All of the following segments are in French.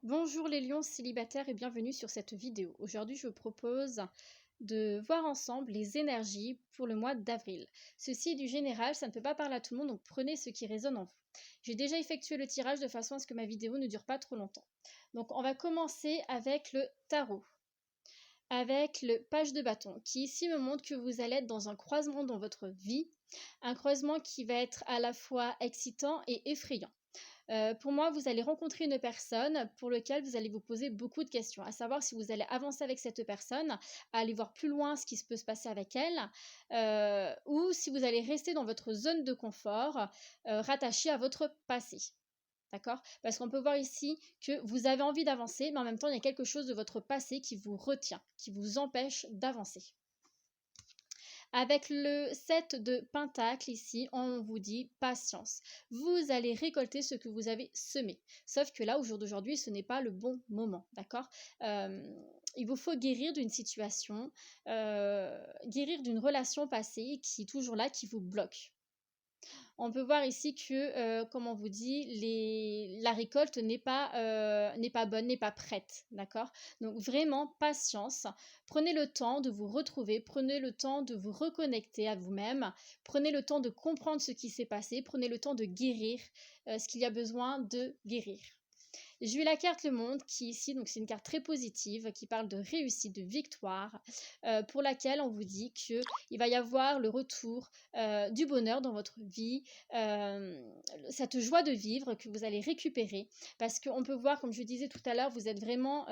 Bonjour les lions célibataires et bienvenue sur cette vidéo. Aujourd'hui, je vous propose de voir ensemble les énergies pour le mois d'avril. Ceci est du général, ça ne peut pas parler à tout le monde, donc prenez ce qui résonne en vous. J'ai déjà effectué le tirage de façon à ce que ma vidéo ne dure pas trop longtemps. Donc on va commencer avec le tarot, avec le page de bâton, qui ici me montre que vous allez être dans un croisement dans votre vie, un croisement qui va être à la fois excitant et effrayant. Pour moi, vous allez rencontrer une personne pour laquelle vous allez vous poser beaucoup de questions, à savoir si vous allez avancer avec cette personne, aller voir plus loin ce qui se peut se passer avec elle, ou si vous allez rester dans votre zone de confort, rattaché à votre passé. D'accord? Parce qu'on peut voir ici que vous avez envie d'avancer, mais en même temps, il y a quelque chose de votre passé qui vous retient, qui vous empêche d'avancer. Avec le 7 de Pentacle ici, on vous dit patience. Vous allez récolter ce que vous avez semé. Sauf que là, au jour d'aujourd'hui, ce n'est pas le bon moment, d'accord? Il vous faut guérir d'une situation, guérir d'une relation passée qui est toujours là, qui vous bloque. On peut voir ici que, comme on vous dit, la récolte n'est pas bonne, n'est pas prête, d'accord? Donc vraiment, patience. Prenez le temps de vous retrouver, prenez le temps de vous reconnecter à vous-même, prenez le temps de comprendre ce qui s'est passé, prenez le temps de guérir ce qu'il y a besoin de guérir. J'ai eu la carte Le Monde qui ici, donc c'est une carte très positive qui parle de réussite, de victoire, pour laquelle on vous dit qu'il va y avoir le retour du bonheur dans votre vie, cette joie de vivre que vous allez récupérer. Parce qu'on peut voir, comme je disais tout à l'heure, vous êtes vraiment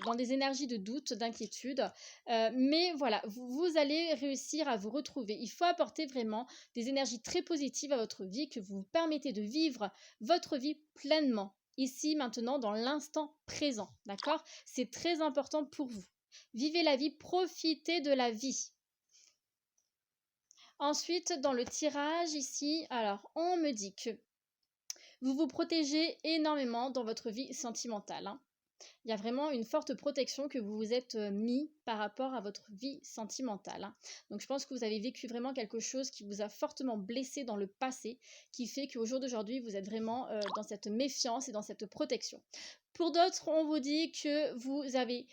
dans des énergies de doute, d'inquiétude. Mais voilà, vous allez réussir à vous retrouver. Il faut apporter vraiment des énergies très positives à votre vie, que vous vous permettez de vivre votre vie pleinement ici, maintenant, dans l'instant présent, d'accord? C'est très important pour vous. Vivez la vie, profitez de la vie. Ensuite, dans le tirage ici, alors, on me dit que vous vous protégez énormément dans votre vie sentimentale, hein. Il y a vraiment une forte protection que vous vous êtes mis par rapport à votre vie sentimentale, hein. Donc je pense que vous avez vécu vraiment quelque chose qui vous a fortement blessé dans le passé, qui fait qu'au jour d'aujourd'hui, vous êtes vraiment dans cette méfiance et dans cette protection. Pour d'autres, on vous dit que vous avez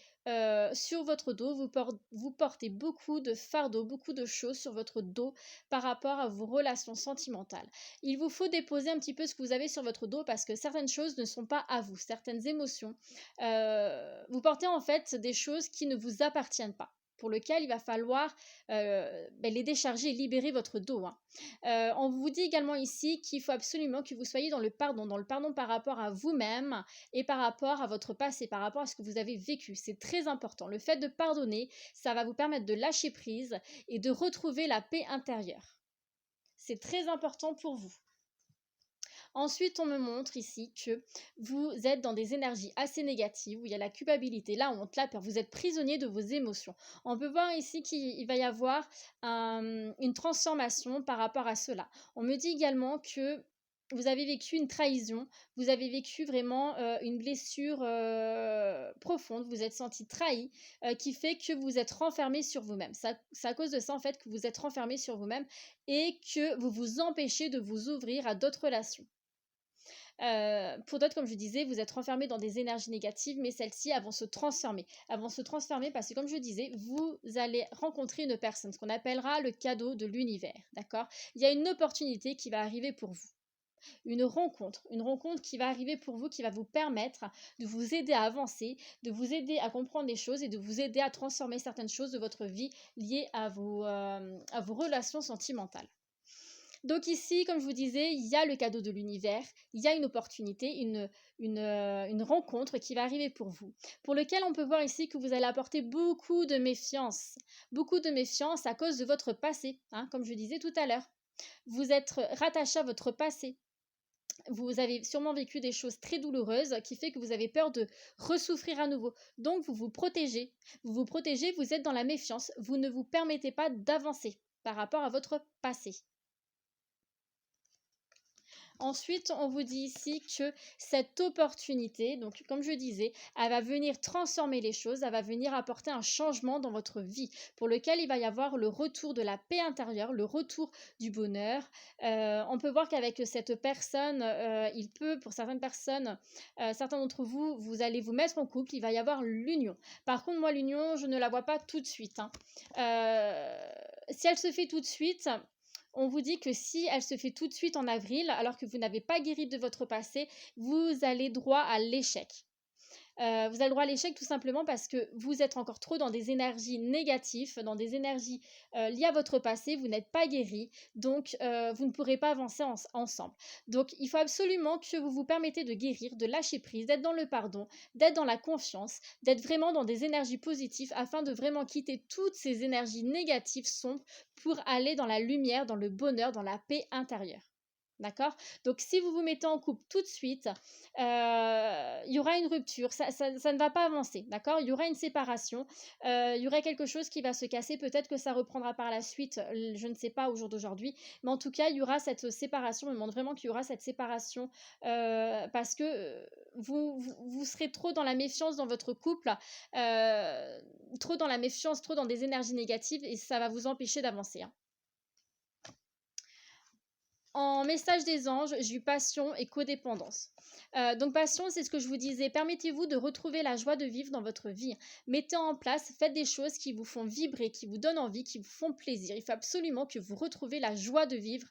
sur votre dos, vous portez beaucoup de fardeaux, beaucoup de choses sur votre dos par rapport à vos relations sentimentales. Il vous faut déposer un petit peu ce que vous avez sur votre dos parce que certaines choses ne sont pas à vous, certaines émotions. Vous portez en fait des choses qui ne vous appartiennent pas, pour lesquelles il va falloir les décharger et libérer votre dos, hein. On vous dit également ici qu'il faut absolument que vous soyez dans le pardon par rapport à vous-même et par rapport à votre passé, par rapport à ce que vous avez vécu. C'est très important. Le fait de pardonner, ça va vous permettre de lâcher prise et de retrouver la paix intérieure. C'est très important pour vous. Ensuite, on me montre ici que vous êtes dans des énergies assez négatives, où il y a la culpabilité, la honte, la peur. Vous êtes prisonnier de vos émotions. On peut voir ici qu'il va y avoir une transformation par rapport à cela. On me dit également que vous avez vécu une trahison, vous avez vécu vraiment une blessure profonde, vous êtes senti trahi, qui fait que vous êtes renfermé sur vous-même. C'est à cause de ça en fait que vous êtes renfermé sur vous-même et que vous vous empêchez de vous ouvrir à d'autres relations. Pour d'autres, comme je disais, vous êtes renfermés dans des énergies négatives, mais celles-ci, elles vont se transformer. Elles vont se transformer parce que, comme je disais, vous allez rencontrer une personne, ce qu'on appellera le cadeau de l'univers, d'accord? Il y a une opportunité qui va arriver pour vous. Une rencontre qui va arriver pour vous, qui va vous permettre de vous aider à avancer, de vous aider à comprendre les choses et de vous aider à transformer certaines choses de votre vie liées à vos relations sentimentales. Donc ici, comme je vous disais, il y a le cadeau de l'univers, il y a une opportunité, une rencontre qui va arriver pour vous, pour lequel on peut voir ici que vous allez apporter beaucoup de méfiance à cause de votre passé, hein, comme je disais tout à l'heure. Vous êtes rattaché à votre passé. Vous avez sûrement vécu des choses très douloureuses qui fait que vous avez peur de ressouffrir à nouveau. Donc vous vous protégez. Vous vous protégez, vous êtes dans la méfiance. Vous ne vous permettez pas d'avancer par rapport à votre passé. Ensuite, on vous dit ici que cette opportunité, donc comme je disais, elle va venir transformer les choses, elle va venir apporter un changement dans votre vie pour lequel il va y avoir le retour de la paix intérieure, le retour du bonheur. On peut voir qu'avec cette personne, il peut, pour certaines personnes, certains d'entre vous, vous allez vous mettre en couple, il va y avoir l'union. Par contre, moi, l'union, je ne la vois pas tout de suite, hein. Si elle se fait tout de suite, on vous dit que si elle se fait tout de suite en avril, alors que vous n'avez pas guéri de votre passé, vous allez droit à l'échec. Vous avez le droit à l'échec tout simplement parce que vous êtes encore trop dans des énergies négatives, dans des énergies liées à votre passé, vous n'êtes pas guéri, donc vous ne pourrez pas avancer ensemble. Donc il faut absolument que vous vous permettez de guérir, de lâcher prise, d'être dans le pardon, d'être dans la confiance, d'être vraiment dans des énergies positives afin de vraiment quitter toutes ces énergies négatives sombres pour aller dans la lumière, dans le bonheur, dans la paix intérieure. D'accord? Donc, si vous vous mettez en couple tout de suite, il y aura une rupture, ça ne va pas avancer, d'accord? Il y aura une séparation, il y aurait quelque chose qui va se casser, peut-être que ça reprendra par la suite, je ne sais pas au jour d'aujourd'hui, mais en tout cas, il y aura cette séparation, je me demande vraiment qu'il y aura cette séparation parce que vous serez trop dans la méfiance dans votre couple, trop dans la méfiance, trop dans des énergies négatives et ça va vous empêcher d'avancer, hein. En message des anges, j'ai eu passion et codépendance. Donc passion, c'est ce que je vous disais. Permettez-vous de retrouver la joie de vivre dans votre vie. Mettez en place, faites des choses qui vous font vibrer, qui vous donnent envie, qui vous font plaisir. Il faut absolument que vous retrouvez la joie de vivre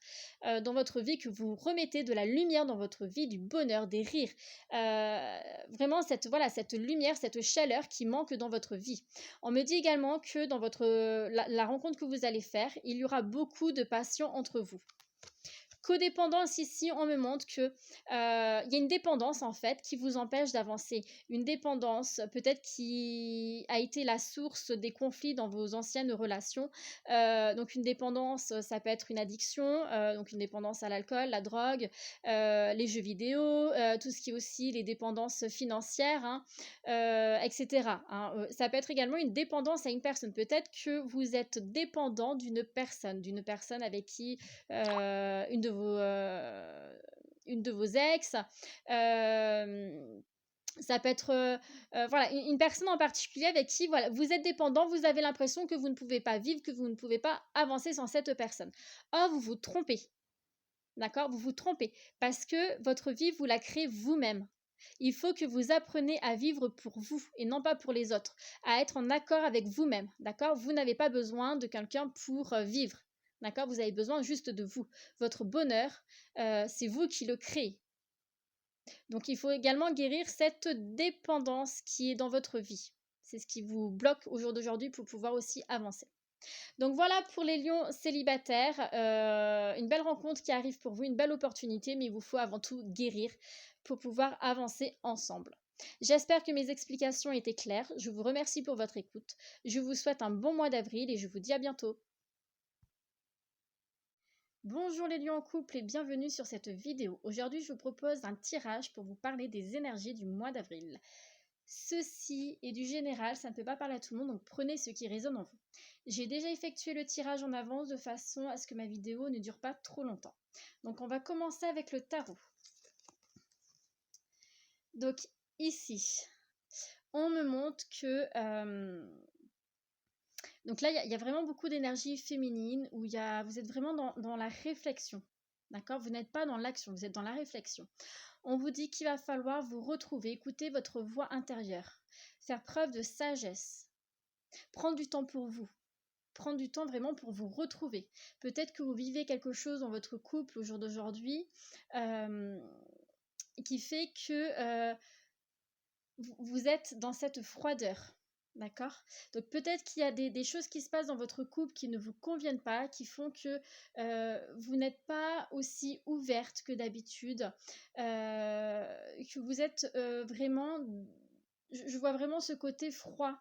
dans votre vie, que vous remettez de la lumière dans votre vie, du bonheur, des rires. Vraiment cette lumière, cette chaleur qui manque dans votre vie. On me dit également que dans la rencontre que vous allez faire, il y aura beaucoup de passion entre vous. Codépendance, ici, on me montre que il y a une dépendance en fait qui vous empêche d'avancer. Une dépendance peut-être qui a été la source des conflits dans vos anciennes relations. Donc une dépendance, ça peut être une addiction, donc une dépendance à l'alcool, la drogue, les jeux vidéo, tout ce qui est aussi les dépendances financières, hein, etc., hein. Ça peut être également une dépendance à une personne. Peut-être que vous êtes dépendant d'une personne avec qui une de vos ex. Ça peut être voilà, une personne en particulier avec qui voilà, vous êtes dépendant, vous avez l'impression que vous ne pouvez pas vivre, que vous ne pouvez pas avancer sans cette personne. Or, vous vous trompez. D'accord? Vous vous trompez parce que votre vie, vous la créez vous-même. Il faut que vous appreniez à vivre pour vous et non pas pour les autres, à être en accord avec vous-même. D'accord? Vous n'avez pas besoin de quelqu'un pour vivre. D'accord? Vous avez besoin juste de vous. Votre bonheur, c'est vous qui le créez. Donc, il faut également guérir cette dépendance qui est dans votre vie. C'est ce qui vous bloque au jour d'aujourd'hui pour pouvoir aussi avancer. Donc voilà pour les lions célibataires, une belle rencontre qui arrive pour vous, une belle opportunité, mais il vous faut avant tout guérir pour pouvoir avancer ensemble. J'espère que mes explications étaient claires. Je vous remercie pour votre écoute. Je vous souhaite un bon mois d'avril et je vous dis à bientôt. Bonjour les lions en couple et bienvenue sur cette vidéo. Aujourd'hui, je vous propose un tirage pour vous parler des énergies du mois d'avril. Ceci est du général, ça ne peut pas parler à tout le monde, donc prenez ce qui résonne en vous. J'ai déjà effectué le tirage en avance de façon à ce que ma vidéo ne dure pas trop longtemps. Donc on va commencer avec le tarot. Donc ici, on me montre que... donc là, il y a vraiment beaucoup d'énergie féminine où vous êtes vraiment dans la réflexion. D'accord? Vous n'êtes pas dans l'action, vous êtes dans la réflexion. On vous dit qu'il va falloir vous retrouver, écouter votre voix intérieure, faire preuve de sagesse, prendre du temps pour vous, prendre du temps vraiment pour vous retrouver. Peut-être que vous vivez quelque chose dans votre couple au jour d'aujourd'hui qui fait que vous êtes dans cette froideur. D'accord? Donc peut-être qu'il y a des choses qui se passent dans votre couple qui ne vous conviennent pas, qui font que vous n'êtes pas aussi ouverte que d'habitude, que vous êtes vraiment... Je vois vraiment ce côté froid,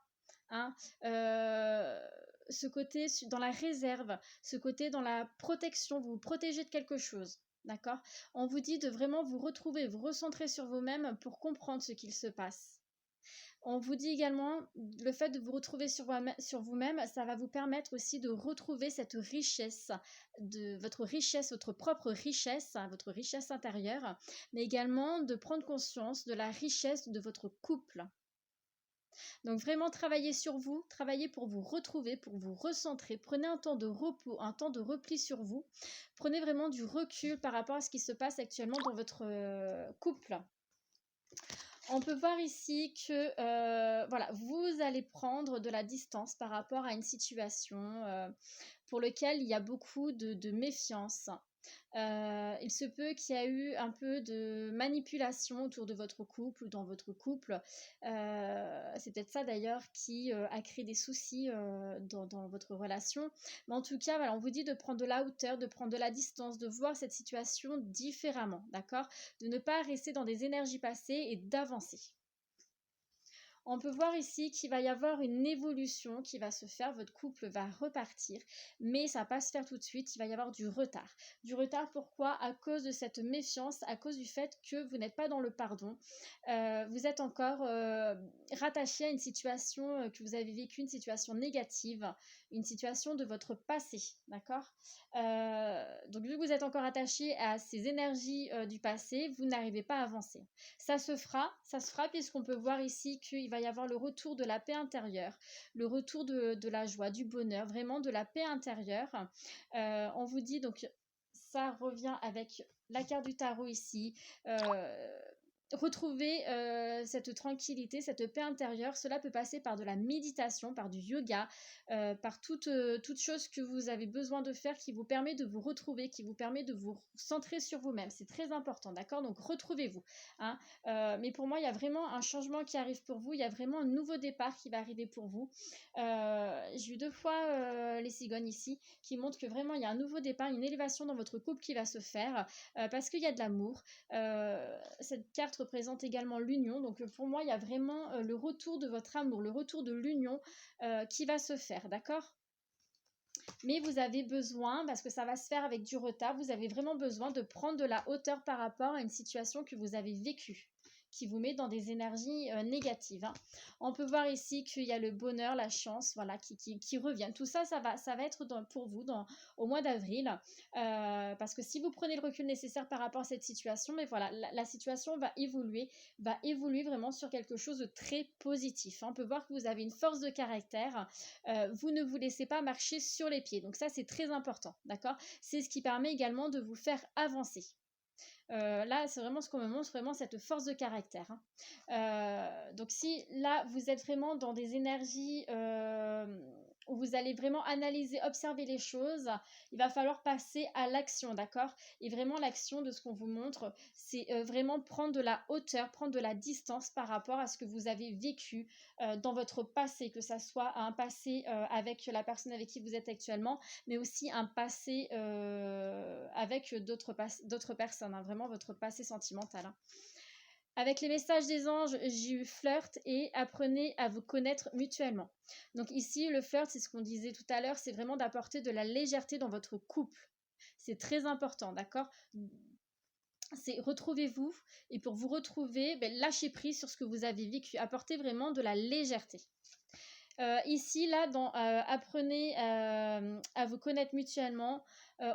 hein, ce côté dans la réserve, ce côté dans la protection, vous vous protégez de quelque chose. D'accord? On vous dit de vraiment vous retrouver, vous recentrer sur vous-même pour comprendre ce qu'il se passe. On vous dit également, le fait de vous retrouver sur vous-même, ça va vous permettre aussi de retrouver cette richesse, votre propre richesse, hein, votre richesse intérieure, mais également de prendre conscience de la richesse de votre couple. Donc vraiment travaillez sur vous, travaillez pour vous retrouver, pour vous recentrer. Prenez un temps de repos, un temps de repli sur vous. Prenez vraiment du recul par rapport à ce qui se passe actuellement dans votre couple. On peut voir ici que voilà, vous allez prendre de la distance par rapport à une situation pour laquelle il y a beaucoup de méfiance. Il se peut qu'il y a eu un peu de manipulation autour de votre couple ou dans votre couple. C'est peut-être ça d'ailleurs qui a créé des soucis dans votre relation. Mais en tout cas, voilà, on vous dit de prendre de la hauteur, de prendre de la distance, de voir cette situation différemment, d'accord? De ne pas rester dans des énergies passées et d'avancer. On peut voir ici qu'il va y avoir une évolution qui va se faire, votre couple va repartir, mais ça ne va pas se faire tout de suite, il va y avoir du retard. Du retard pourquoi? À cause de cette méfiance, à cause du fait que vous n'êtes pas dans le pardon. Vous êtes encore rattaché à une situation que vous avez vécue, une situation négative, une situation de votre passé, d'accord? Donc vu que vous êtes encore attaché à ces énergies du passé, vous n'arrivez pas à avancer. Ça se fera puisqu'on peut voir ici qu'il va y avoir le retour de la paix intérieure, le retour de la joie, du bonheur, vraiment de la paix intérieure. On vous dit donc, ça revient avec la carte du tarot ici, retrouver cette tranquillité, cette paix intérieure. Cela peut passer par de la méditation, par du yoga, par toute chose que vous avez besoin de faire qui vous permet de vous retrouver, qui vous permet de vous centrer sur vous-même. C'est très important, d'accord? Donc retrouvez-vous, hein. Mais pour moi, il y a vraiment un changement qui arrive pour vous. Il y a vraiment un nouveau départ qui va arriver pour vous. J'ai eu 2 fois les cigognes ici qui montrent que vraiment il y a un nouveau départ, une élévation dans votre couple qui va se faire parce qu'il y a de l'amour. Cette carte représente également l'union. Donc pour moi, il y a vraiment le retour de votre amour, le retour de l'union qui va se faire, d'accord? Mais vous avez besoin, parce que ça va se faire avec du retard, vous avez vraiment besoin de prendre de la hauteur par rapport à une situation que vous avez vécue, qui vous met dans des énergies négatives, hein. On peut voir ici qu'il y a le bonheur, la chance, voilà, qui reviennent. Tout ça, ça va être pour vous au mois d'avril, parce que si vous prenez le recul nécessaire par rapport à cette situation, mais voilà, la situation va évoluer vraiment sur quelque chose de très positif, hein. On peut voir que vous avez une force de caractère, vous ne vous laissez pas marcher sur les pieds. Donc ça, c'est très important, d'accord? C'est ce qui permet également de vous faire avancer. Là, c'est vraiment ce qu'on me montre, vraiment cette force de caractère, hein. Donc si là, vous êtes vraiment dans des énergies où vous allez vraiment analyser, observer les choses, il va falloir passer à l'action, d'accord? Et vraiment, l'action de ce qu'on vous montre, c'est vraiment prendre de la hauteur, prendre de la distance par rapport à ce que vous avez vécu dans votre passé, que ça soit un passé avec la personne avec qui vous êtes actuellement, mais aussi un passé avec d'autres personnes, hein, vraiment votre passé sentimental, hein. Avec les messages des anges, j'ai eu flirt et apprenez à vous connaître mutuellement. Donc ici, le flirt, c'est ce qu'on disait tout à l'heure, c'est vraiment d'apporter de la légèreté dans votre couple. C'est très important, d'accord? C'est retrouvez-vous et pour vous retrouver, lâchez prise sur ce que vous avez vécu. Apportez vraiment de la légèreté. Ici, là, apprenez à vous connaître mutuellement.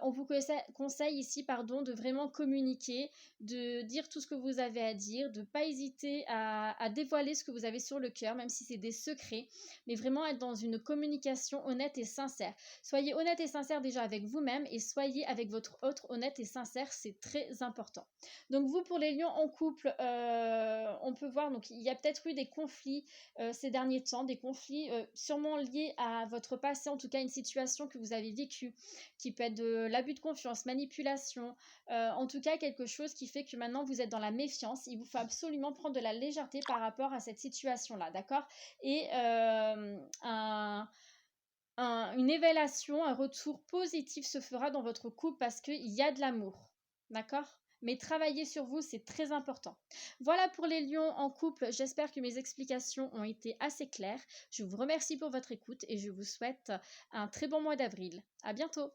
On vous conseille ici, pardon, de vraiment communiquer, de dire tout ce que vous avez à dire, de ne pas hésiter à dévoiler ce que vous avez sur le cœur, même si c'est des secrets, mais vraiment être dans une communication honnête et sincère. Soyez honnête et sincère déjà avec vous-même et soyez avec votre autre honnête et sincère, c'est très important. Donc vous, pour les lions en couple, on peut voir, donc il y a peut-être eu des conflits ces derniers temps, des conflits sûrement liés à votre passé, en tout cas une situation que vous avez vécue, qui peut être de l'abus de confiance, manipulation, en tout cas quelque chose qui fait que maintenant vous êtes dans la méfiance. Il vous faut absolument prendre de la légèreté par rapport à cette situation-là, d'accord? Et une évaluation, un retour positif se fera dans votre couple parce qu'il y a de l'amour, d'accord? Mais travailler sur vous, c'est très important. Voilà pour les lions en couple. J'espère que mes explications ont été assez claires. Je vous remercie pour votre écoute et je vous souhaite un très bon mois d'avril. À bientôt!